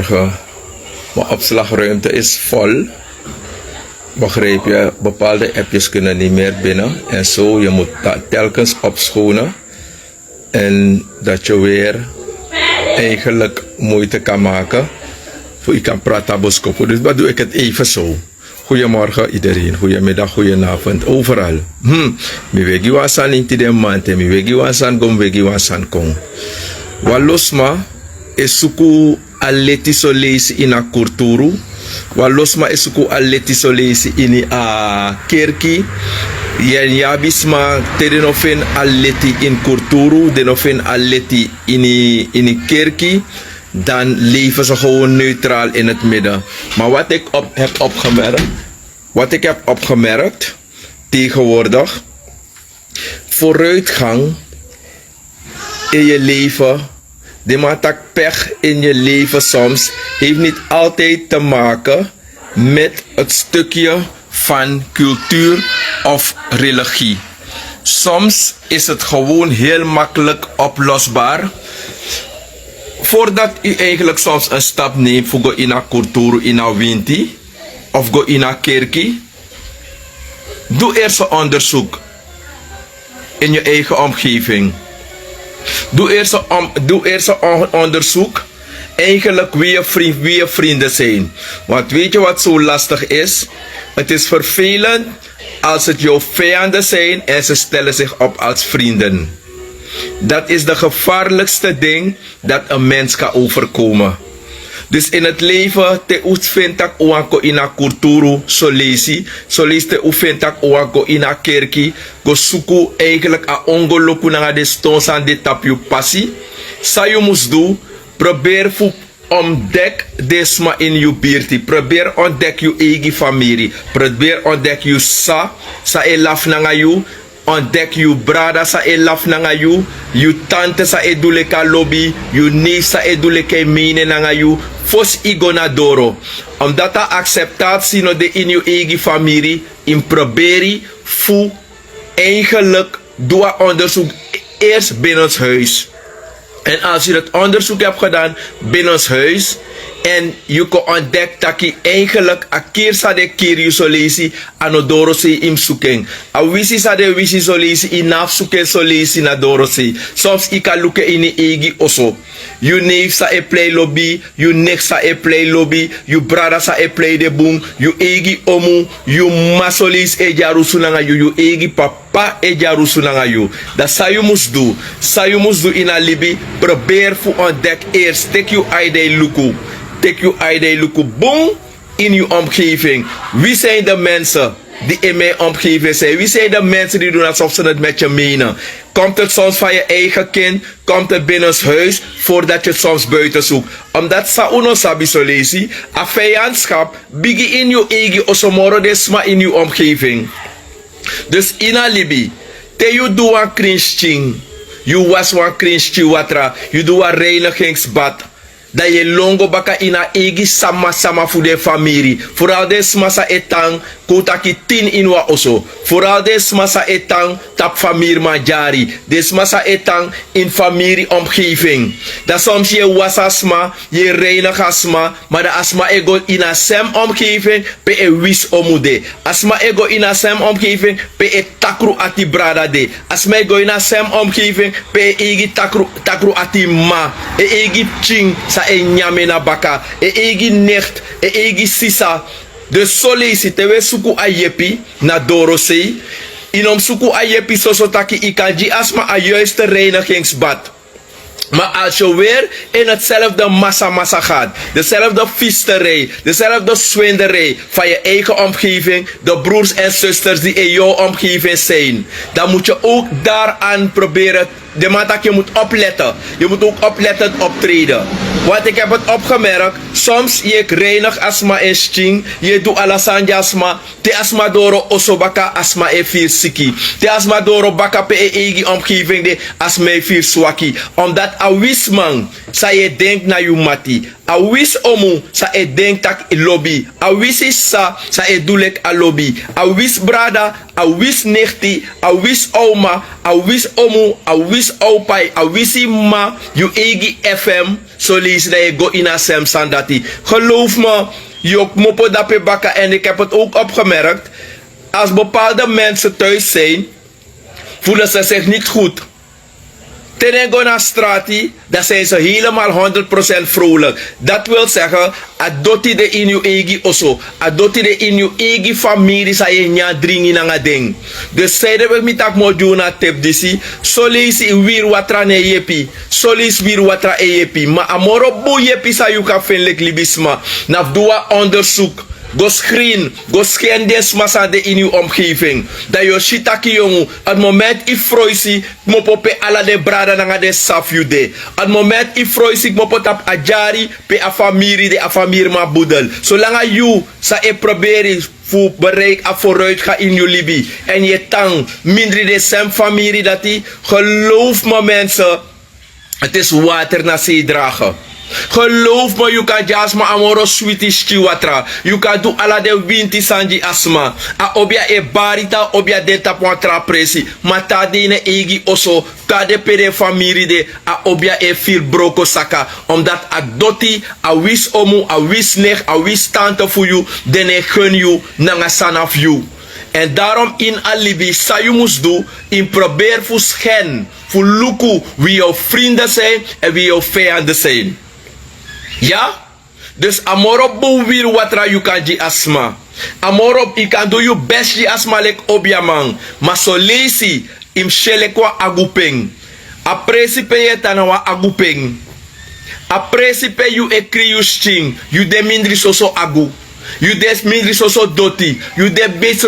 Goedemorgen. Mijn opslagruimte is vol. Begrijp je, bepaalde appjes kunnen niet meer binnen. En zo, je moet dat telkens opschonen. En dat je weer eigenlijk moeite kan maken. Voor je kan praten boskoppen. Dus dat doe ik het even zo. Goedemorgen iedereen, goedemiddag, goedenavond, overal. Mi wegi wasan inti de mante, mi wegi wasan gom wegi wasan kong. Walosma is suku aleti solesi ina kulturu. Walosma is suku aleti solesi ini a kerki. Yen yabisma tedenofen aleti in kulturu, denofen aleti ini kerki. Dan leven ze gewoon neutraal in het midden. Maar wat ik heb opgemerkt tegenwoordig, vooruitgang in je leven, de matak pech in je leven soms, heeft niet altijd te maken met het stukje van cultuur of religie. Soms is het gewoon heel makkelijk oplosbaar. Voordat u eigenlijk soms een stap neemt voor go in een cultuur, in een winti of go in een kerkie, doe eerst een onderzoek in je eigen omgeving. Doe eerst een onderzoek eigenlijk wie je vrienden zijn. Want weet je wat zo lastig is? Het is vervelend als het jouw vijanden zijn en ze stellen zich op als vrienden. Dat is de gevaarlijkste ding dat een mens kan overkomen. Dus in het leven, te oefentak oanko in a kulturu solesi, te oefentak oanko in a kerki, go suku eigenlijk a ongoloku na de stones aan de tapju passi. Sa je moest doen, probeer voor ontdek desma in je buurt. Probeer ontdek je eigen familie. Probeer ontdek je sa elaf na you. Ontdek je brada sa elaf nanga you, je tante sa eduleka lobby, je neef sa eduleka mine nanga you, fos igona doro. Omdat de acceptatie no de in je eigen familie, in proberi fu eigenlijk doe onderzoek eerst binnen ons huis. En als je het onderzoek hebt gedaan binnen ons huis en je kan ontdekken dat je eigenlijk a keer sa de keer je solesi anodoro se im zoeken. A wisi sa de wisi solesi inaf zoeken solesi na doro se. Soms ik kan lukken in je eigen osso. You neef sa e play lobby, you nek sa e play lobby, you brada sa e play de boom, you eigen omu, you masolis e jarusu nanga you eigen papa e jarusu nanga you. Dat sa you moest doen. Sa you moest doen in a libi. Probeer voor ontdek eerst. Take you idee luku. Take you idee luku. Boom. In je omgeving. Wie zijn de mensen die in mijn omgeving zijn? Wie zijn de mensen die doen alsof ze het met je menen? Komt het soms van je eigen kind? Komt het binnen het huis? Voordat je het soms buiten zoekt. Omdat sa uno sabi so lazy. A vijandschap. Bigi in je eigen osomoro desma in je omgeving. Dus in a libi. Te you do een cringe. You was one cringe watra. You do een reinigingsbad. Dat je longo baka ina egi sama voor de familie. Vooral des massa etang kotaki 10 in wa oso. Vooral des massa etang tap familie majari. Des massa etang in familie omgeving. Dat soms je was asma, je reinig asma, maar de asma ego ina sem omgeving pe e wis omude. Asma ego ina sem omgeving pe e takru ati brada de. Asma ego ina sem omgeving pe e egi takru ati ma. E egi ching sa e nyame na baka, e egi necht, e egi sisa. De solesi tewe suku ayepi na dorosei. Inom suku ayepi sosotaki ikanji asma a juiste reinigingsbad. Maar als je weer in hetzelfde massa gaat, dezelfde viesterij, dezelfde swinderij van je eigen omgeving, de broers en zusters die in jouw omgeving zijn, dan moet je ook daaraan proberen. De man dat je moet opletten. Je moet ook opletten optreden. Want ik heb het opgemerkt. Soms je reinig asma en sting. Je doet alasanja asma. Te asma doro osobaka asma e fir siki. Te asma doro baka pe e egi omgeving de asma e fir swaki. Omdat Dat a wis man, sa je denkt na you mati. A wis omu, sa je denkt tak i lobby. A wis is sa je doelek a lobby. A wis brada, a wis nechti, a wis oma, a wis omu, a wis opai, a wisi ma, you egi FM, so lees dat je go in a sem sandati. Geloof me, je mopo dape baka en ik heb het ook opgemerkt. Als bepaalde mensen thuis zijn, voelen ze zich niet goed. Tenen go naar strati, dan zijn ze helemaal 100% vrolijk. Dat wil zeggen, adoti de in uw eigen osso, adoti de in uw eigen familie, sa je nya dringi na ding. Dus zeiden we met dat moduna tip disi, solis wir watra ne yepi, solis wir watra e yepi, ma amoro bu yepi sa you kan finlik libisma, naf doa onderzoek. Go screen, go scan des massa de in uw omgeving. Dat je shitaki jongen, het moment ik froisi, mo pope ala de brada na de saf you de. Het moment ik froisi, mo potap ajari, pe a familie de a familie ma budel. Zolang you sa e proberen voor bereik a vooruit ga in je libi. En je tang, minder de sem familie dat die, geloof me mensen, het is water na zee dragen. Geloof me, you kan jasma amoro sweetish chiwatra. You kan do ala de winti sanji asma. A obia e barita, obia denta pointra presi. Mata de ne egi oso. Kade pere famiri de. A obia e fil broko saka. Omdat a doti, a wis omu, a wis nech, a wis tante voor you. Dene gun you, nanga san of you. En daarom in alibi, sa je moest doen, in probeer voor schen, voor luku, wie jouw vrienden zijn en wie jouw vijanden zijn. Ja? Dus amorop boewir watra you kan ji asma. Amorop i kan do you best ji asma lek obiamang. Maar so lazy im shele kwa agupeng. A principe je tanawa agupeng. A principe you ekri you sting. You de mindri soso agu. You des mindri soso doti. You de best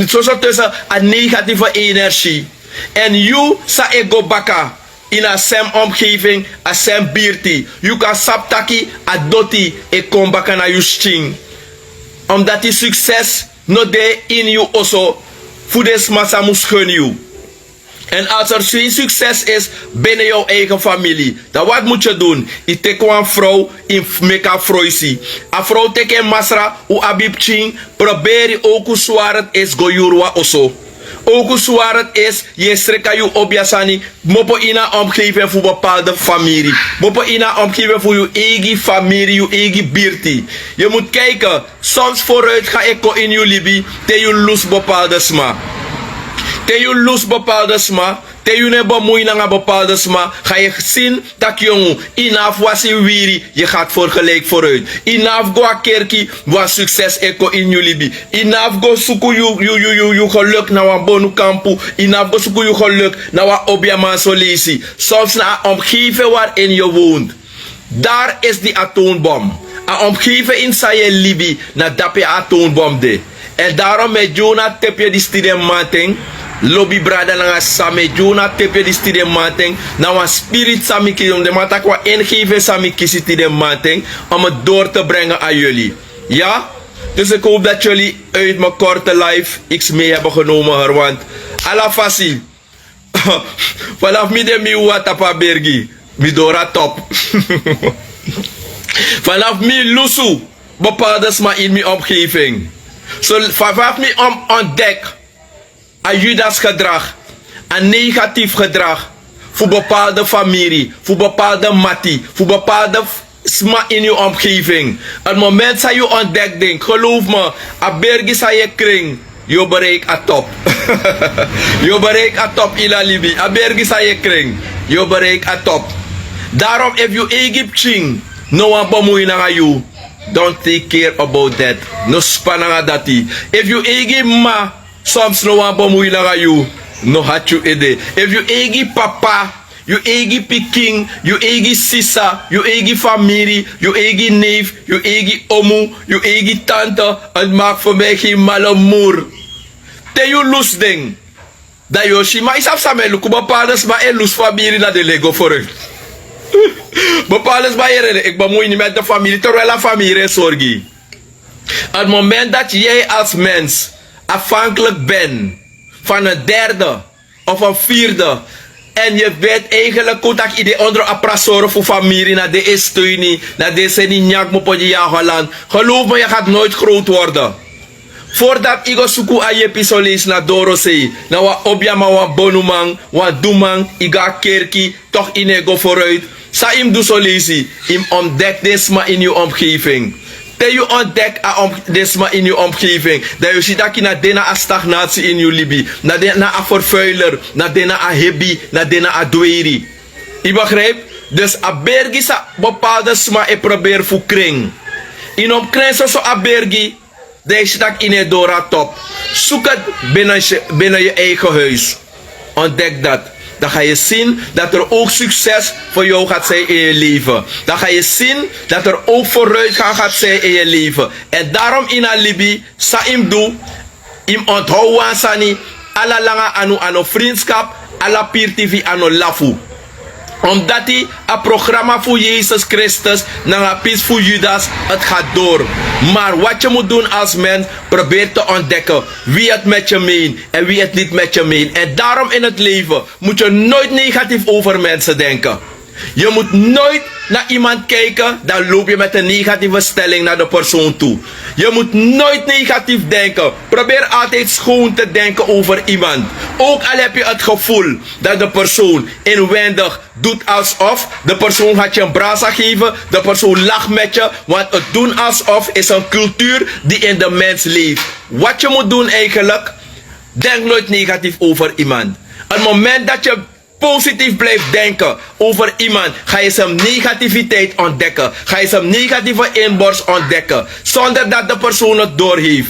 soso tussen a negatieve energie. En you sa ego baka. In a sem omgeving, a sem birti. You kan saptaki, a doti, e kombaka na you sting. Omdat die succes no de in you also, voedes massa moest gun you. En als er geen succes is binnen jouw eigen familie, dan wat moet je doen? Je teke een vrouw in meka froisi. A vrouw teke masra, u abib ching, probeer je ook hoe zwaar het is goyurwa also. Ook hoe zwaar het is, je streka je op jasani, mopo ina omgeving voor bepaalde familie. Mopo ina omgeving voor je eigen familie, je eigen birti. Je moet kijken, soms vooruit ga ik in je libi, te je lus bepaalde sma. Te je lus bepaalde sma, te je ne bemoei na bepaalde sma, ga je zien dat jongen, inaf was in wiri, je gaat voor gelijk vooruit. Inaf go a kerki, was succes eko in je libi. Inaf go suku you geluk na wan bonu kampu, inaf go suku you geluk na wan obiaman solisi. Soms na omgeving waarin je woont. Daar is die atoombom. A omgeving in je libi, na dap je atoombom de. En daarom met Jonah tip je die student mating. Lobby brada na same Jonah tepe di stide mateng na wan spirit sami ki om de matak wa ingeven sami kisi stide mateng om het door te brengen aan jullie. Ja? Dus ik hoop dat jullie uit mijn korte live iets mee hebben genomen, want ala fasi vanaf midden mi watapa bergi mi dora top vanaf mi lusu bepaalde sma in mijn omgeving. So vanaf mi ontdek een Judas gedrag, een negatief gedrag voor bepaalde familie, voor bepaalde mati, voor bepaalde sma in je omgeving. Het moment dat je ontdekt denkt, geloof me, a bergi sa je kring, je bereikt a top. Je bereikt a top in Libi, a bergi sa je kring, je bereikt a top. Daarom if you Egyptian, no one bemoei na you, don't take care about that. No spananga dati. If you Egypt soms no one bemoei na you, no hat you ide. If you egi papa, you egi piking, you egi sisa, you egi familie, you egi neef, you egi omu, you egi tante, het maakt voor mij geen malle moer. Te you lus ding. Dat yoshi, maar is afsamen luku bepaaldes maar en lus familie na de Lego vooruit. Bepaaldes maar ik bemoei niet met de familie, terwijl de familie zorgt. Het moment dat jij als mens afhankelijk bent van een derde of een vierde En je weet eigenlijk ook dat je onder apprasor voor familie, naar de is steun, naar deze niet mo podje jageland. Geloof me, je gaat nooit groot worden. Voordat ik zoek aan je pistolis naar Dorosei, naar wat objama, wat bonumang, wat doemang, ik ga kerkie, toch in go vooruit. Sa im do so lazy, im ontdek desma in je omgeving. Te je ontdek desma in je omgeving. Dat je ziet dat je naar dena a stagnatie in je libi, naar dena a vervuiler, naar dena a hebi, naar dena a dweri. Je begrijpt? Dus a bergi sa bepaalde sma e probeer voor kring. In om kring zo a bergi, dat je dat in je dora top. Zoek het binnen je eigen huis. Ontdek dat. Dan ga je zien dat er ook succes voor jou gaat zijn in je leven. Dan ga je zien dat er ook vooruitgang gaat zijn in je leven. En daarom in Alibi, sa im doe, im onthouwan sani, alla langa anu vriendschap, alla Pier TV anu lafu. Omdat hij een programma voor Jezus Christus, naar een pies voor Judas, het gaat door. Maar wat je moet doen als mens, probeer te ontdekken wie het met je meent en wie het niet met je meent. En daarom in het leven moet je nooit negatief over mensen denken. Je moet nooit naar iemand kijken, dan loop je met een negatieve stelling naar de persoon toe. Je moet nooit negatief denken. Probeer altijd schoon te denken over iemand. Ook al heb je het gevoel dat de persoon inwendig doet alsof. De persoon gaat je een brasa geven. De persoon lacht met je. Want het doen alsof is een cultuur die in de mens leeft. Wat je moet doen eigenlijk, denk nooit negatief over iemand. Het moment dat je positief blijft denken over iemand, ga je zijn negativiteit ontdekken. Ga je zijn negatieve inborst ontdekken. Zonder dat de persoon het doorheeft.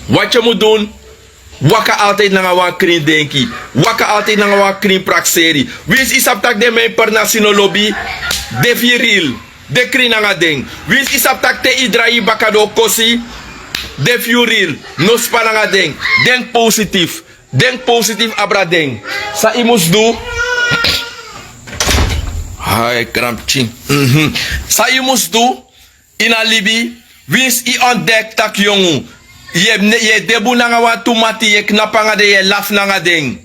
Wat je moet doen, wakka altijd naar een kring denki. Wakka altijd naar een kring praxeri. Wie is isap tak de mijn per national lobby? De viril. De kring nga ding. Wie is isap tak te idrai bakado kosi? De viril. No spananga ding. Denk positief. Denk positief, abradeng. Sa imus do. Hai, krampching. Sa imus do. In Alibi. Wins i ontdek tak jongu. Je debu nanga wa tumati ye knapanga de ye laf nanga deng.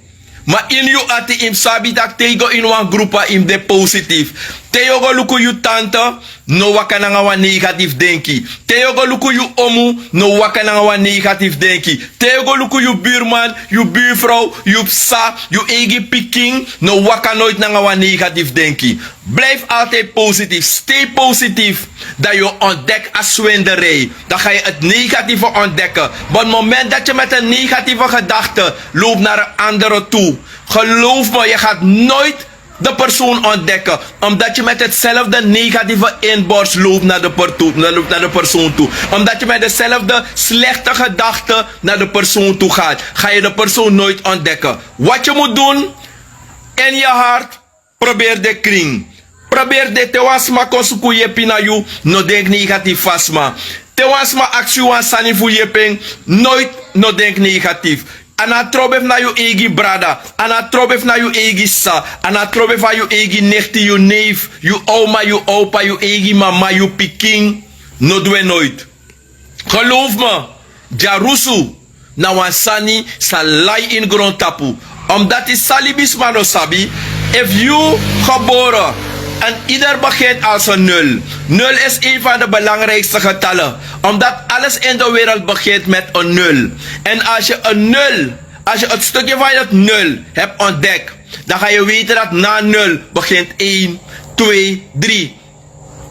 Maar in you ati im sabi tak tego in wan groepa im de positief. Teyogo luku you tante, no waka nanga wa negatief denki. Teyogo luku you omu, no waka nanga wa negatief denki. Teyogo luku you buurman, you buurvrouw, you psa, you egi piking, no waka nooit nanga wa negatief denki. Blijf altijd positief, stay positief. Dat je ontdekt als zwinderij. Dan ga je het negatieve ontdekken. Maar het moment dat je met een negatieve gedachte loopt naar een andere toe. Geloof me, je gaat nooit de persoon ontdekken. Omdat je met hetzelfde negatieve inborst loopt naar de persoon toe. Omdat je met dezelfde slechte gedachten naar de persoon toe gaat. Ga je de persoon nooit ontdekken. Wat je moet doen in je hart, probeer de kring. Probeer de te wasma konsuku yepi na you, no denk negatief vasma. Te wasma actie wan sani fu yeping, nooit no denk negatief. Ana trobef na you egi brada, ana trobef na you egi sa, ana trobef na you egi nechti, you neef, you oma, you opa, you egi mama, you piking, no doe nooit. Geloof me, Jarusu, na wan sani sa lai in grond tapu. Omdat is salibis mano sabi, if you geboren en ieder begint als een nul. Nul is een van de belangrijkste getallen. Omdat alles in de wereld begint met een nul. En als je een nul, als je het stukje van het nul hebt ontdekt, dan ga je weten dat na nul begint 1, 2, 3.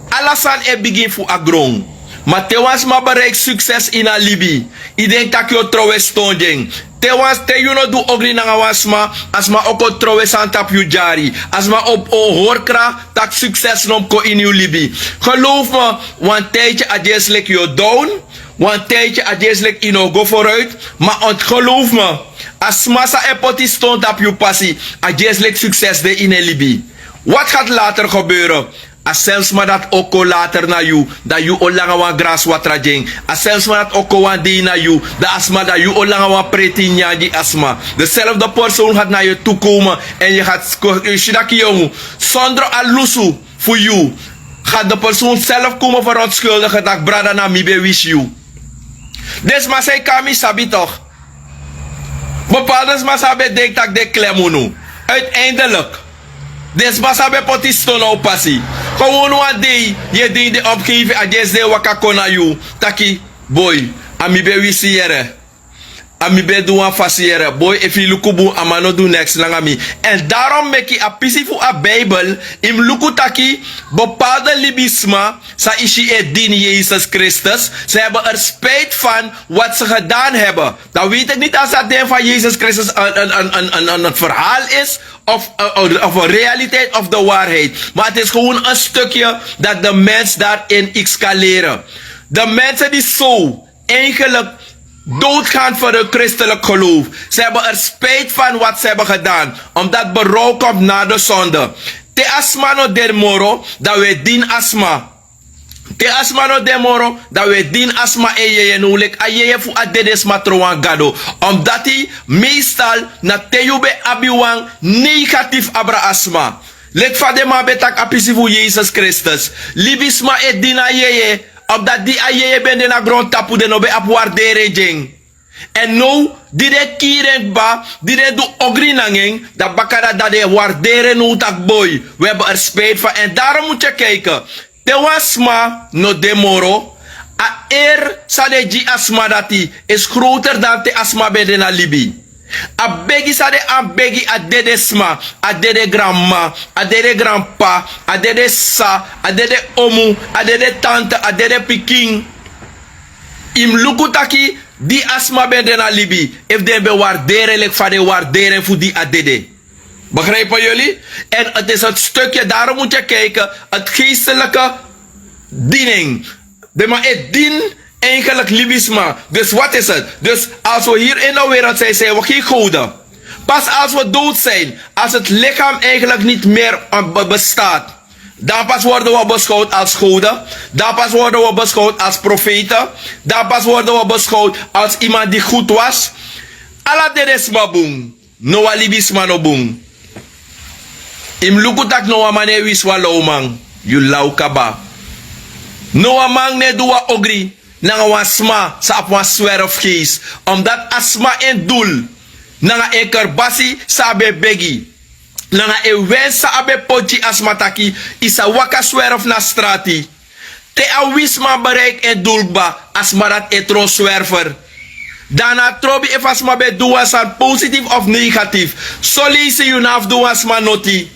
Alasan e begin voor agrong. Maar tewans ma bereik succes in Alibi. Ik denk dat je trouwens stonding. Tewans te you no do ogri nanga wasma. Asma oko trouwens aan tap you jari. Asma op o hoorkra tak succes nom ko in Libi. Geloof me, want tijdje adjeslik je down. Want tijdje adjeslik ino go vooruit. Maar geloof me, asma sa epoti stond op je passie. Adjeslik succes de in Libi. Wat gaat later gebeuren? As zelfs maar dat ook later na you, dat you olanga wan gras watra jeng. As zelfs maar dat ook wan di na you, dat asma dat you olanga wan preti nyanji asma. Dezelfde persoon gaat naar je toe komen en je gaat shidaki jongen. Zonder alusu voor you. Gaat de persoon zelf komen verontschuldigen dat brada na mi be wish you. Des maar say kami sabi toch. Bepaalde maar sabi denk dat de klemunu. Uiteindelijk. Des basabe potisto nou passie. Gewoon one day. Je ding de omgeving. Ajes de waka kona you. Taki. Boy. Ami be wisiere. Ami be doan fasiere. Boy, if you lukubu amano do next lang ami. En daarom meki a pisi fu a Bijbel. Im luku taki. Bepaalde libisma. Sa ishi e din Jezus Christus. Ze hebben er spijt van wat ze gedaan hebben. Dan weet ik niet als dat ding van Jezus Christus een verhaal is. Of een realiteit of de waarheid. Maar het is gewoon een stukje dat de mens daarin iets kan leren. De mensen die zo eigenlijk doodgaan voor hun christelijk geloof. Ze hebben er spijt van wat ze hebben gedaan. Omdat berouw komt na de zonde. Te asma no der moro, dat we dien asma. Te asma no der moro, dat we dien asma e je nulik. A je fu adedes matroan gado. Omdat hij meestal na teyube abiwang negatief abra asma. Lek van de ma betak apisi fu Jezus Christus. Libisma e dina je. Omdat die aye ben de na grond tapu de no be ap waardere jeng. En nou, die de kieren ba, die de do ogri nangeng, dat bakara dat de waardere no tak boy. We hebben er spijt van en daarom moet je kijken. Te wasma no demoro, a sa de ji asma dati is groter dan te asma ben de na libi. A begi sade a begi a dede sma, a dede grandma, a dede grandpa, a dede sa, a dede omu, a dede tante, a dede piking. Im lukutaki di asma ben den a libi. If den be waarderen lek van de waarderen voor die a dede. Begrijpen jullie? En het is het stukje, daarom moet je kijken, het geestelijke diening. De ma het dien eigenlijk libisma. Dus wat is het? Dus als we hier in de wereld zijn, zijn we geen goden. Pas als we dood zijn, als het lichaam eigenlijk niet meer bestaat, dan pas worden we beschouwd als goden. Dan pas worden we beschouwd als profeten. Dan pas worden we beschouwd als iemand die goed was. Alla dedesma boom. Noa libisma no boom. Im lukutak noa mane wiswa laumang. You lau kaba. Noa mang ne dua ogri. Nanga wasma sa apwa swerfgeest. Omdat asma en doel. Nanga ekerbasi sa abe begi. Nanga e wens sa abe pochi asmataki. Isa waka swerf na strati. Te a wisma bereik en doelba. Asma dat etro zwerver. Daarna trobi if asma be doa san positief of negatief. So lees je naf doa asma noti.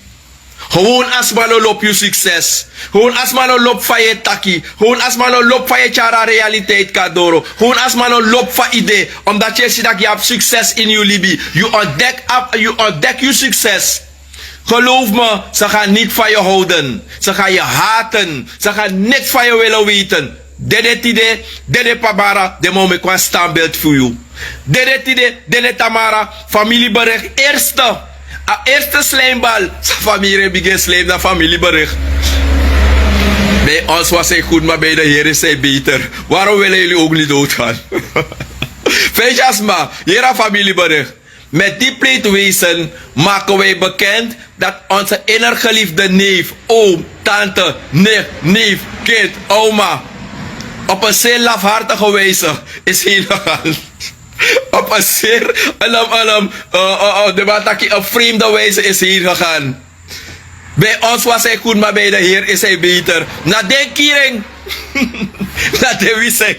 Gewoon asma no lop je succes. Gewoon asma no lop van je taki. Gewoon asma no lop van je chara realiteit kadoro. Gewoon asma no lop van idee. Omdat je ziet dat je hebt succes in je libi. Je ontdekt je succes. Geloof me, ze gaan niet van je houden. Ze gaan je haten. Ze gaan niks van je willen weten. Dede tide, dede pabara, de moment kwam standbeeld voor je. Dede tide, dede tamara, familiebericht, eerste. Eerste slijmbal. Zijn familie begint slijm naar familiebericht. Bij ons was hij goed, maar bij de Heer is hij beter. Waarom willen jullie ook niet doodgaan? Weet asma, hier een familiebericht. Met die pleitwezen maken wij bekend dat onze innergeliefde neef, oom, tante, neef, kind, oma op een zeer lafhartige wijze is heen gegaan. Op een zeer een vreemde wijze is hier gegaan. Bij ons was hij goed, maar bij de Heer is hij beter. Na de kiering. Na de wising.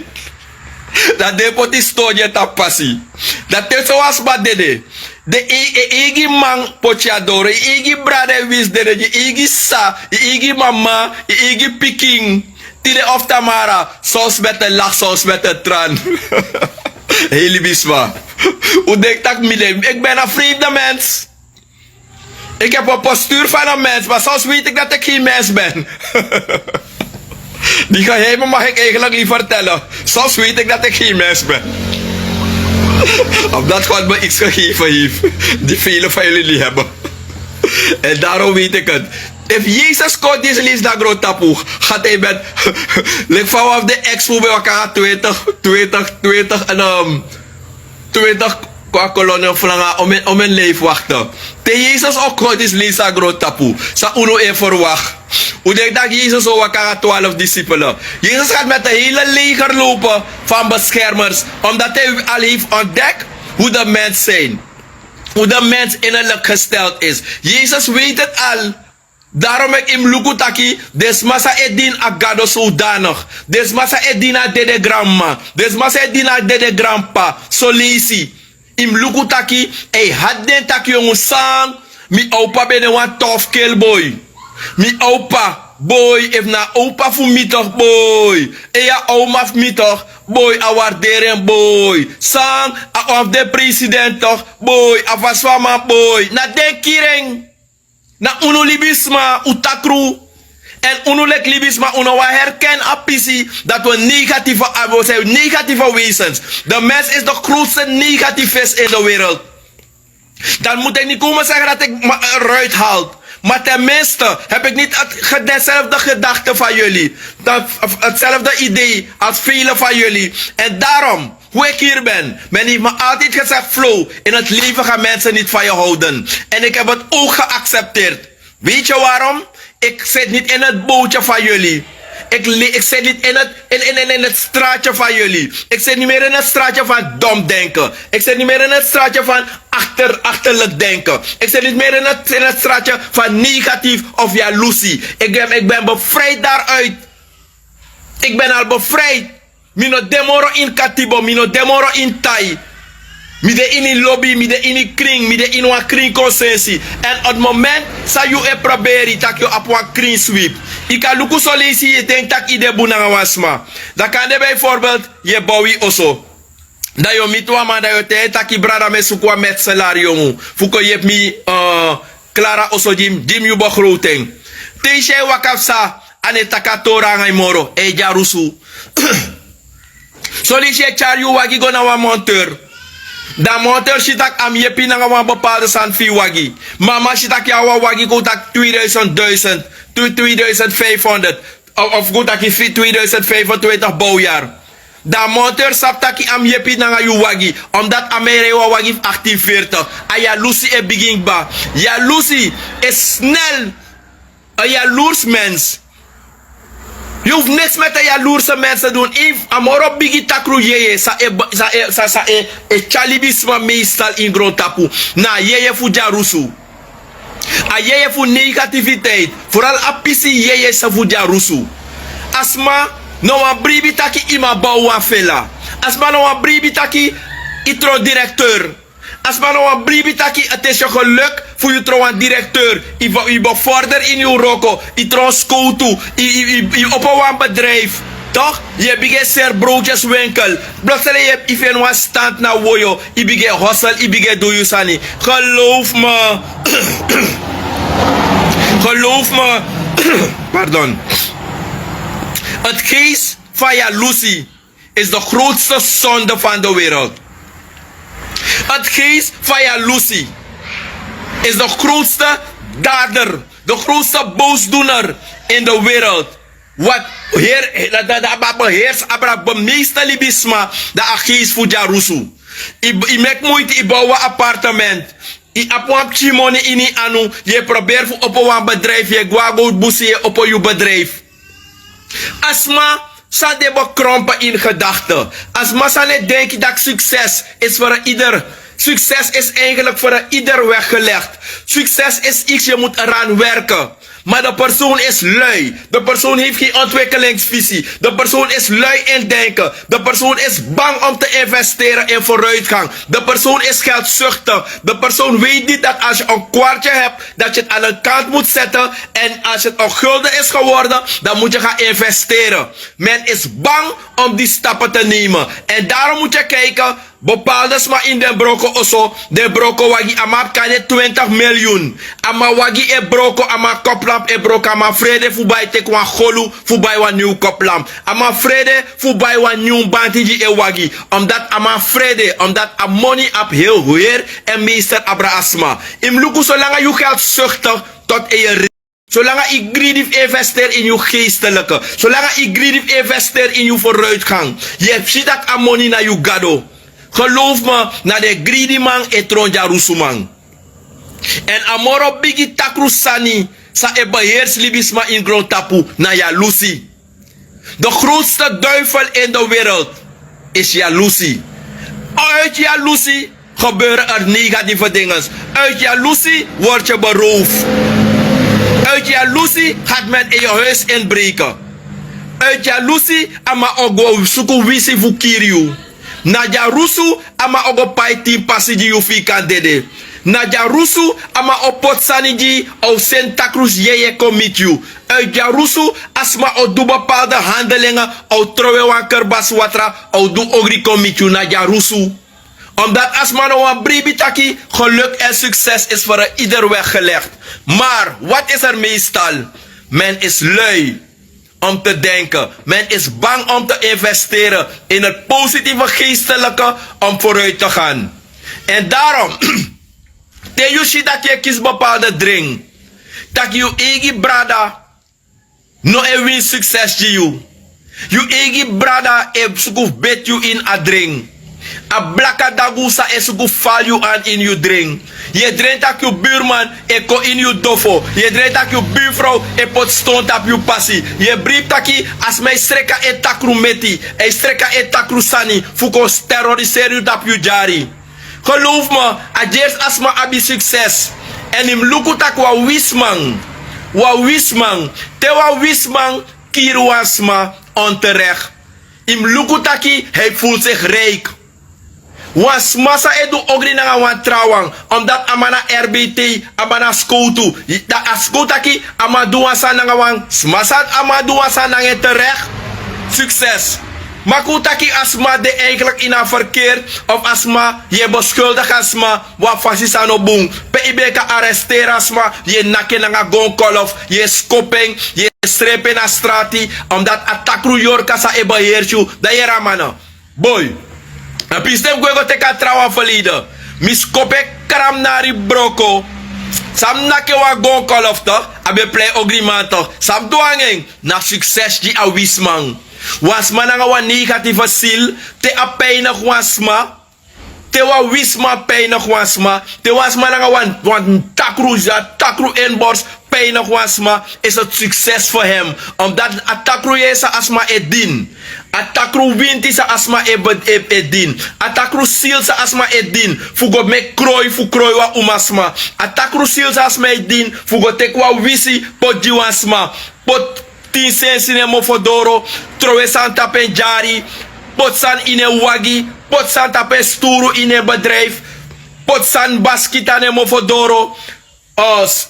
Dat de potistoje tapassie. Dat is zoals wat dede. De egi man potjadoro, egi brade wis dede, je egi sa, je egi mama, je egi piking. Tide of tamara, saus met een lach, saus met een tran. Hele bisma. Hoe denk dat ik ben een vreemde mens. Ik heb een postuur van een mens, maar soms weet ik dat ik geen mens ben. Die geheimen mag ik eigenlijk niet vertellen. Soms weet ik dat ik geen mens ben. Omdat God me iets gegeven heeft. Die velen van jullie niet hebben. En daarom weet ik het. If Jezus komt deze lees naar groot tapu, gaat hij met like vanaf de expo bij elkaar 20 qua kolonie vlanger om een leven wachten. Te Jezus ook komt deze lees naar groot tapu. Sa uno en verwacht. Hoe denk dat Jezus ook elkaar 12 discipelen. Jezus gaat met een hele leger lopen van beschermers. Omdat hij al heeft ontdekt hoe de mens zijn. hoe de mens innerlijk gesteld is. Jezus weet het al. Daarom ik im lukutaki, desmasa edin agado zodanig. Desmasa edina dede grandma. Desmasa edina dede grandpa. Solisi. Im lukutaki, had den taki jongen sang. Mi opa ben een tof kill boy. Mi opa, boy, if na opa fu mi toch boy. Ja oma fu mi toch, boy, a waarderen boy. Sang, a of de president toch, boy, a vaswama boy. Na den kiring. Na uno libisma utakru. En uno lek libisma uno wa herken apisi dat we negatieve wezens. De mens is de grootste negativist in de wereld. Dan moet ik niet komen zeggen dat ik me eruit haal. Maar tenminste heb ik niet dezelfde gedachte van jullie. Hetzelfde idee als velen van jullie. En daarom, hoe ik hier ben, men heeft me altijd gezegd, Flo, in het leven gaan mensen niet van je houden. En ik heb het ook geaccepteerd. Weet je waarom? Ik zit niet in het bootje van jullie. Ik zit niet in het straatje van jullie. Ik zit niet meer in het straatje van dom denken. Ik zit niet meer in het straatje van achterlijk denken. Ik zit niet meer in het straatje van negatief of jaloezie. Ik ben bevrijd daaruit. Ik ben al bevrijd. Mino demoro in katibo, mino demoro in tai. Mide in een lobby, mide in een kring, mide in een kring consensie. En op het moment dat je probeert dat je op een kring sweep. Ik kan lukken zo lezen, je denkt dat je de boena wasma. Dan kan je bijvoorbeeld je bowie osso. Dat je met wat man dat je tijd dat je brada met zo'n met salario. Fuko je hebt me Clara osso dim je begroting. Teesje wakafsa ane takatora ngai moro e jarusu. Zo lees je char you wagi go na wa monteur. Dan monteur shitak am yepi na een bepaalde sanfi wagi. Mama shitak ya wagi go tak 2000, 2500 of go tak 2025 bouwjaar. Dan monteur saptaki am yepi na yu wagi omdat amere wa wagi 1840. Aya Lucy e begin ba. Ja Lucy is snel een jaloers mens. Je hoeft niks met de jaloerse mensen te doen. If amoro bigi takru yeye sa chalibisme meestal in grond tapu. Na yeye fu jarusu. A yeye fu negativiteit. Vooral apisi yeye sa fu jarusu. Asma no wan bribi taki ima bouwa fela. Asma no wan bribi taki itro directeur. Asma no wan bribi taki het is je geluk voor je trouwen directeur. Je bevorder in je roko. Je trouwens school toe. Je op een bedrijf. Toch? Je begint zeer broodjeswinkel. Bloksele je hebt even een stand naar woyo. Je begint hustle. Je begint doe je sani. Geloof me. Geloof me. Pardon. Het geest van jaloezie is de grootste zonde van de wereld. Het geest van jaloezie is de grootste dader, de grootste boosdoener in de wereld. Wat heers abra meeste libisma de geest voor jarusu. Je maakt moeite, je bouwt een appartement. Je hebt chimone in die anu. Je probeert op een bedrijf, je guago busie op je bedrijf. Asma sa de bekrompen in gedachten. Asma sa net denken dat succes is voor ieder. Succes is eigenlijk voor ieder weggelegd. Succes is iets, je moet eraan werken. Maar de persoon is lui. De persoon heeft geen ontwikkelingsvisie. De persoon is lui in denken. De persoon is bang om te investeren in vooruitgang. De persoon is geldzuchtig. De persoon weet niet dat als je een kwartje hebt, dat je het aan de kant moet zetten. En als het een gulden is geworden, dan moet je gaan investeren. Men is bang om die stappen te nemen. En daarom moet je kijken. Bepaalde sma in den broko oso, de broko wagi amap kane 20 miljoen. Ama wagi e broko, ama koplamp e broko, ama vrede fubai tek wan golu, fubai wan nieuw koplamp. Ama vrede fubai wan nieuw bantiji e wagi. Omdat ama vrede, omdat a money ap heel weer en meester abra asma. Im luku zolang je geld zuchtig tot je zolang je greedy investeert in je geestelijke. Zolang je greedy investeert in je vooruitgang. Je ziet dat a money na je gado. Geloof me, na de greedy man e tronja rusuman. En amoro bigi takrusani sa e beheers libisma in grond tapu na jaloezie. De grootste duivel in de wereld is jaloezie. Uit jaloezie gebeuren er negatieve dingen. Uit jaloezie word je beroofd. Uit jaloezie gaat men in je huis inbreken. Uit jaloezie ama ogo suku wisi fukiriu. Na jarusu ama ogo pai tim pasiji yufi kan dede. Na jarusu ama opotsaniji au sentakrus yeye komitju. Uit jarusu asma o do bepaalde handelingen au trowe wan kerbas watra au do ogri komitju na jarusu. Omdat asma no wan bribitaki geluk en succes is voor ieder weggelegd. Maar wat is er meestal? Men is lui om te denken. Men is bang om te investeren in het positieve geestelijke om vooruit te gaan. En daarom, tejushi dat je kiest bepaalde drink. Dat je eigen brada no e win succes je. Je eigen brada e sukuf bet you in a drink. A blaka dagusa e sukuf val you aan in je drink. Je drinkt dat je buurman e ko in je dofo. Je drinkt dat je buurvrouw e pot stond op je passie. Je brief dat as mij streka e takru meti. E streka e takru sani. Fuko terroriseer je op je jari. Geloof me, adjes asma abi succes. En im lukutak wa wisman. Wa wisman. Te wa wisman kiru asma onterecht. Im lukutaki, hij voelt zich rijk. Was massa edu ogri na wan trawang omdat amana RBT amana skoutu da askotaki amadu asa na wan smasat amadu asa na terecht succes makutaki asma de eigenlijk in een verkeer of asma je beschuldig asma wa fasisano boom pe ibeka arresteer asma je nakke na gonkolof je skoping je strepen na strati omdat atakru yorka sa e beheersju da je ramana boy. En pistem gwego teka trawa verleden. Mis kopek karam nari broko. Sam nake wa gon kolofta. Abe play ogrimanto. Sam doangeng. Na succes di a wisman. Wasma nga wa negatieve ziel. Te a peinig wasma. Te wa wisma peinig wasma. Te wasma nga wan takru inborst. Peinig wasma. Is het succes voor hem. Omdat a takru yesa asma edin. Atakru winti sa asma edin. Atakru sil sa asma edin. Fugo me kroi wa umasma. Atakru sil sa asma edin. Fugo tekwa wisi pot jiwasma. Pot tin sensine mofodoro. Trowe santa penjari. Pot san ine wagi. Pot san tapen sturu ine bedrijf. Pot san baskitane mofodoro.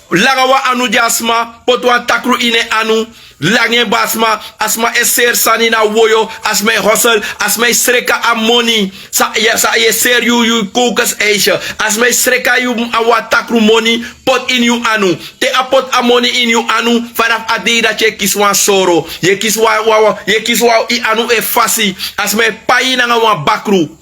Langawa anu jasma. Pot wan takru ine anu. Lange basma, asma eser sanina woyo, asma hustle, asma streka amoni, sa ye ser you kokos eisha, asma streka you awatakru money, pot in you anu, te apot amoni in you anu, vanaf adi dat je kiswa soro, je kiswa i anu e fasi, asma payi na wan bakru,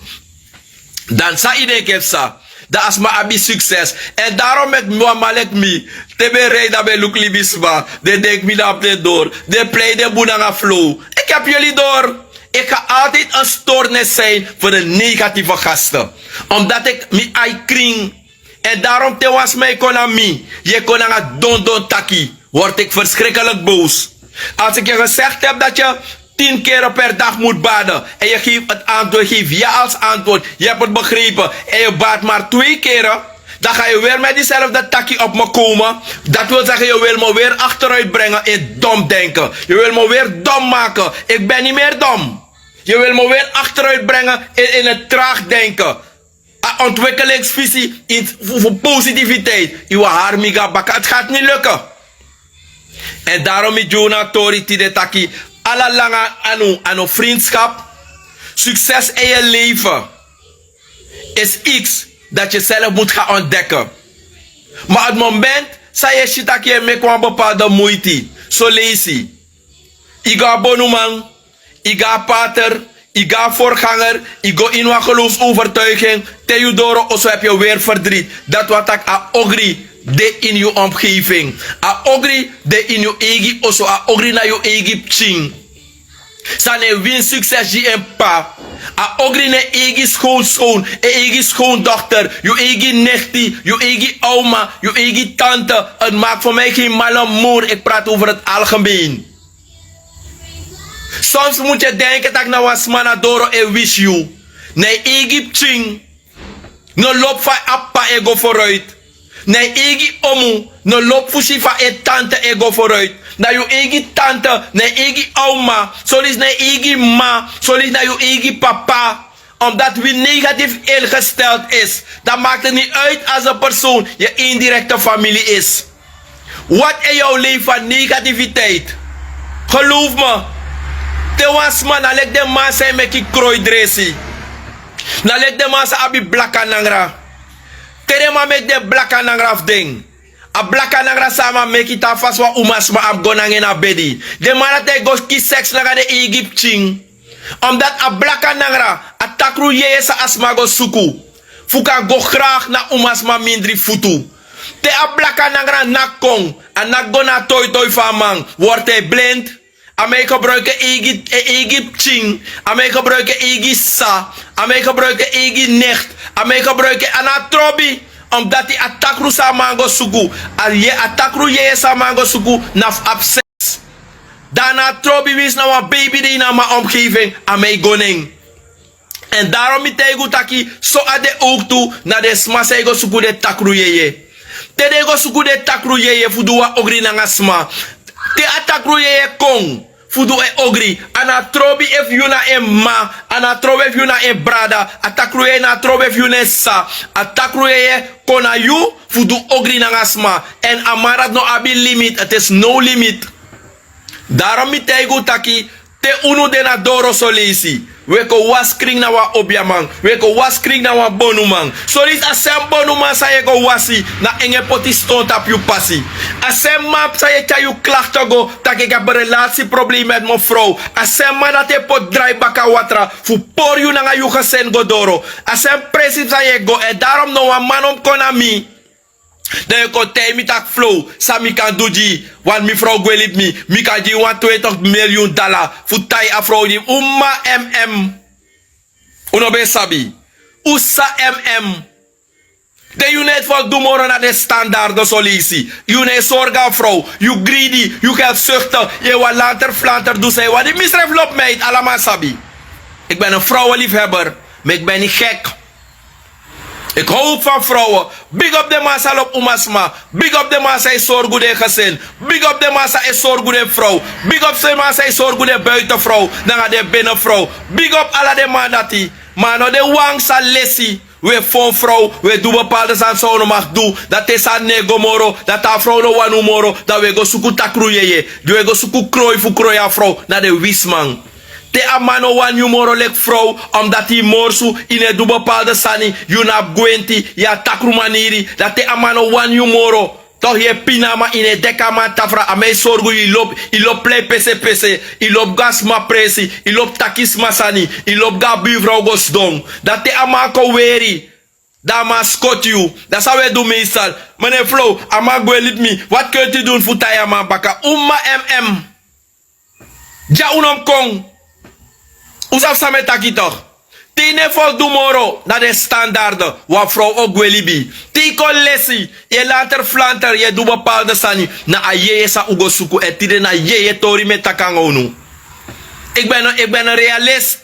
dan sa ide kepsa. Dat is maar abi succes. En daarom met malek mi. Te be rey dat be luk libisma. De denk mi op de door. De play de boenanga flow. Ik heb jullie door. Ik ga altijd een stoornis zijn voor de negatieve gasten. Omdat ik mi ai kring. En daarom te was mij konami. Je konanga don taki. Word ik verschrikkelijk boos. Als ik je gezegd heb dat je 10 keer per dag moet baden. En je geeft het antwoord, geef ja als antwoord. Je hebt het begrepen. En je baat maar 2 keren. Dan ga je weer met diezelfde takkie op me komen. Dat wil zeggen, je wil me weer achteruit brengen in dom denken. Je wil me weer dom maken. Ik ben niet meer dom. Je wil me weer achteruit brengen in het traag denken. Ontwikkelingsvisie voor positiviteit. Je haar miga bakken. Het gaat niet lukken. En daarom is Jonah Tori Tide Taki. Alla langa anu vriendschap. Succes in je leven is iets dat je zelf moet gaan ontdekken. Maar het moment dat je shit dat je met een bepaalde moeite. Zo lees je. Ik ga bonuman. Ik ga pater. Ik ga voorganger. Ik ga in een geloofsovertuiging. Theodoro, also heb je weer verdriet. Dat wat ik a ogri. De in je omgeving. A ogri de in je eigen oso. A ogri na je eigen ching. Sane win succes je en pa. A ogri na eigen schoon. Eigen schoondochter. Je eigen nichtie. Je eigen oma. Je eigen tante. Het maakt voor mij geen malle moer. Ik praat over het algemeen. Soms moet je denken dat ik nou was manadoro en wish you. Nee eigen ching. No lop van appa ego vooruit. Nee, egi omu. No lop fushi van e tante ego vooruit. Na you egi tante, nee egi oma. Solis nee egi ma. Solis na you egi papa. Omdat wie negatief ingesteld is. Dan maakt het niet uit als een persoon je indirecte familie is. Wat is jouw leven van negativiteit? Geloof me. Te was man, dan leg de man zijn met die kroidressie. Dan leg de man zijn abi blakka nangra. Tere man met de blakka nangra ding. A blakka nangra sama make it afas wa umas ma am gonang in a bedi. De man dat hij goes ki seks naga de Egypt ching. Omdat a blakka nangra a takru ye sa asma go suku. Fuka go graag na umas ma mindri futu. Te a blakka nangra nak kong. A nak go na toy toy van man. Wordt hij blind. Amai gebruiken Egypt ching. Amai gebruiken Egi sa. Amai gebruiken Egi nicht. Amai gebruiken anatrobi. Omdat die atakru sa mango suku. Al atakru ye sa mango suku naf absens. Daarna trobi wis na een baby die na mijn omgeving amai goning. En daarom mi tegu taki so ade ook toe na de smasa ego suku de takru ye. Te de ego suku de takru ye fuduwa ogri na ngasma. Te atakru ye kong. Fudu e ogri. Ana trobi if yuna e ma. Ana trobi if yuna e brada. Atakru ye na trobi if yuna sa. Atakru ye kona yu. Fudu ogri na ngasma. En amarat no abi limit. Het is no limit. Daarom mi teigu taki. Te unu de na doro solisi. Weko was kring na wa obiamang. Weko was kring na wa bonumang. Solis asem bonumang sa ye go wasi. Na enge poti stond tap you passi. Asem map sa ye ta you klachten go. Tak ik heb een relatieprobleem met mijn vrouw. Asem ma dat je pot draai baka watra. Fu por you na nga you gesen go doro. Asem precies sa ye go. En daarom no wa manom konami. Dan je kon tij mi tak flow. Sa mi kan doji. Want mi vrouw gwelip mi. Mi kan di $120 miljoen. Fu tai a vrouw di. Uma MM. Uno be sabi. Usa MM. De you net voor dumoro na de standaard solisi. You ne zorga vrouw. You greedy. You geldzuchtig. Je wa lanter flanter doe zij. Wat die misref loopt meid. Allemaal sabi. Ik ben een vrouwenliefhebber. Maar ik ben niet gek. Ik hou van vrouwen. Big up de massa op umasma. Big up de massa is zorg de gezin. Big up de massa is zorg de vrouw. Big up de massa is zorg de buitenvrouw. Dan de binnenvrouw. Big up alle de man dat die. Maar no de wang sa lessie. We voor vrouw. We doen bepaalde zijn zouden mag doen. Dat is aan nego moro. Dat a vrouw no wanu moro. Dat we go suku takruye. We go suku krooi fu krooi a vrouw. Na de wisman. Te amano wan yu moro lek vrouw, omdat die morsu in een bepaalde sani, yu na gwenti, ya takru maniri, dat te amano wan yu moro. Toch je pinama in een dekama tafra, ame sorgu ilop play pese, ilop gas ma presi, ilop takis masani, ilop ga buurvrouw gosdong. Dat te amako weri. Dat ma scot you. Dat zou we doen meestal. Meneer Flo, ama gwelip me. Wat kunt u doen voor tayama baka? Umma MM. Ja unom kong. Usaf samen taki toch? Tine vol dumoro na de standaarden wat vrouw ook gwelibi. Tiko lesi, je later flanter, je doe bepaalde sani. Na aye sa ugo suku en tide na ye tori met takangonu. Ik ben een realist.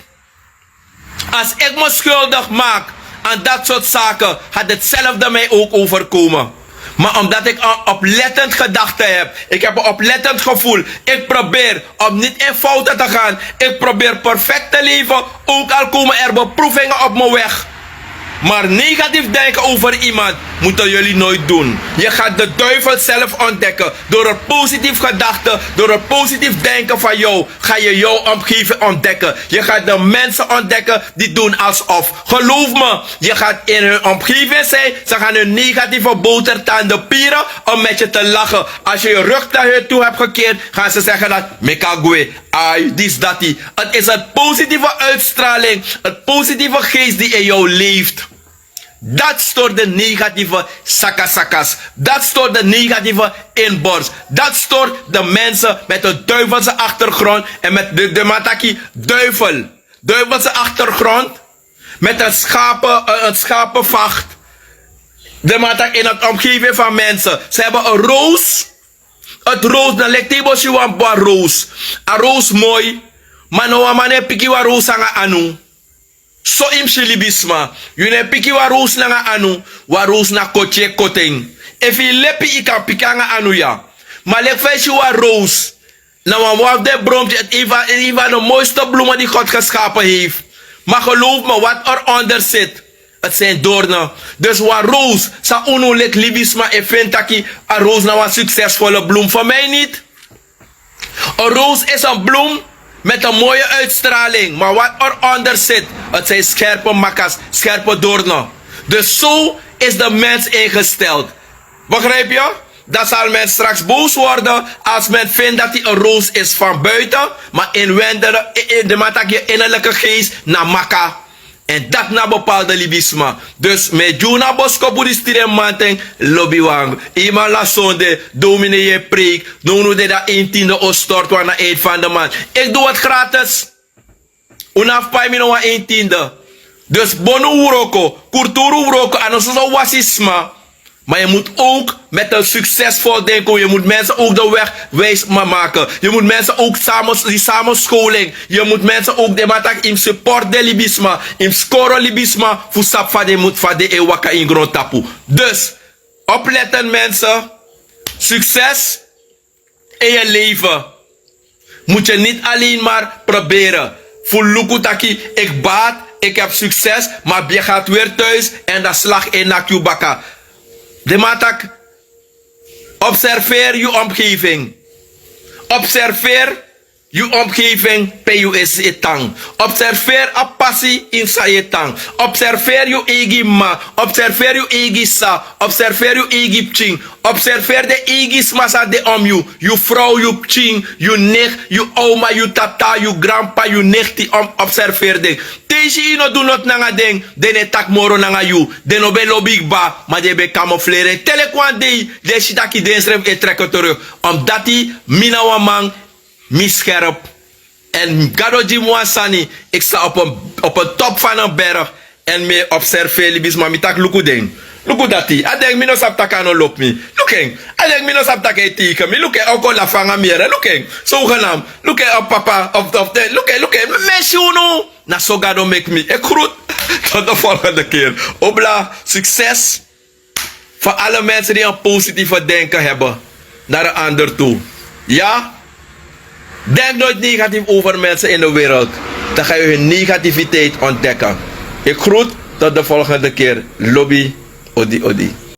Als ik me schuldig maak aan dat soort zaken, had hetzelfde mij ook overkomen. Maar omdat ik een oplettend gedachte heb, ik heb een oplettend gevoel, ik probeer om niet in fouten te gaan, ik probeer perfect te leven, ook al komen er beproevingen op mijn weg. Maar negatief denken over iemand moeten jullie nooit doen. Je gaat de duivel zelf ontdekken. Door een positief gedachte, door een positief denken van jou, ga je jouw omgeving ontdekken. Je gaat de mensen ontdekken die doen alsof. Geloof me, je gaat in hun omgeving zijn. Ze gaan hun negatieve botertanden pieren om met je te lachen. Als je je rug naar hun toe hebt gekeerd, gaan ze zeggen dat Mekagwe, ai, dis dati. Het is een positieve uitstraling, een positieve geest die in jou leeft. Dat stoort de negatieve sakasakas. Dat stoort de negatieve inborst. Dat stoort de mensen met een duivelse achtergrond. En met de mataki duivel. Duivelse achtergrond. Met een schapenvacht. De mataki in het omgeving van mensen. Ze hebben een roos. Het roos. Dan lijkt het je een roos. Een roos mooi. Maar nou een man piki wa roos aan anu. So im shilibisma. You ne piki wa roos na nga anu. Wa roos na koche koting. If je lepi ik kan pika nga anu ya. Maar lek feestje wa roos. Nou, wat de bromtje, het een van de mooiste bloemen die God geschapen heeft. Maar geloof me, wat eronder zit, het zijn doornen. Dus wat roos, sa uno lek libisma en vindt dat een roos nou een succesvolle bloem. Voor mij niet. Een roos is een bloem met een mooie uitstraling. Maar wat eronder zit, het zijn scherpe makkas, scherpe doornen. Dus zo is de mens ingesteld. Begrijp je? Dan zal men straks boos worden als men vindt dat hij een roos is van buiten, maar inwendig, de matak je innerlijke geest naar makka. En dat naar bepaalde libisma. Dus met Juna Bosco Boeddhistire Manteng, lobby-wang. Iemand la sonde, dominee je preek, doen we dat 1/10 ostort naar het eind van de maand. Ik doe het gratis. Unaf pai mi no 1/10. Dus bonu uroko, kulturu uroko, en zo wasisma. Maar je moet ook met een succesvol denken. Je moet mensen ook de weg wijs maken. Je moet mensen ook die samenscholing. Je moet mensen ook de matak in support de libisma. In score libisma. Voor sap van de moet van de ewaka in grond tapu. Dus, opletten mensen. Succes in je leven. Moet je niet alleen maar proberen. Voor lukutaki, ik baat, ik heb succes. Maar je gaat weer thuis en dan slag in naar Cubaka. De matak, observeer je omgeving. Observeer je omgeving bij je tang. Observeer a passie in je tang. Observeer je eigen ma. Observeer je eigen sa. Observeer je eigen ching. Observeer de eigen massa de om je. Je vrouw, je ching, je nicht, je oma, je tata, je grandpa, je nicht. Observeer de. Deze ino doen het nanga ding. Dene tak moro nanga you. Deno be lobby ba. Maar de be camoufleren. Telekwan de. De shitaki den schreef en trekken terug. Omdat die mina wamang. Mischerp. En Gadoji Mwansani, ik sta op een top van een berg en me observeer libis maar mi tak luku ding. Luku dati. I denk mi no sap takano lop mi. Looking. I denk mi no sap takay tika mi. Look ook la fanga mire. Looking. Zo genaam. Look op papa of de. Look. Messi uno. Na so gado make me. Ik groet. Tot de volgende keer. Obla. Succes. Voor alle mensen die een positieve denken hebben. Naar een ander toe. Ja? Denk nooit negatief over mensen in de wereld. Dan ga je hun negativiteit ontdekken. Ik groet tot de volgende keer. Lobby, odi odi.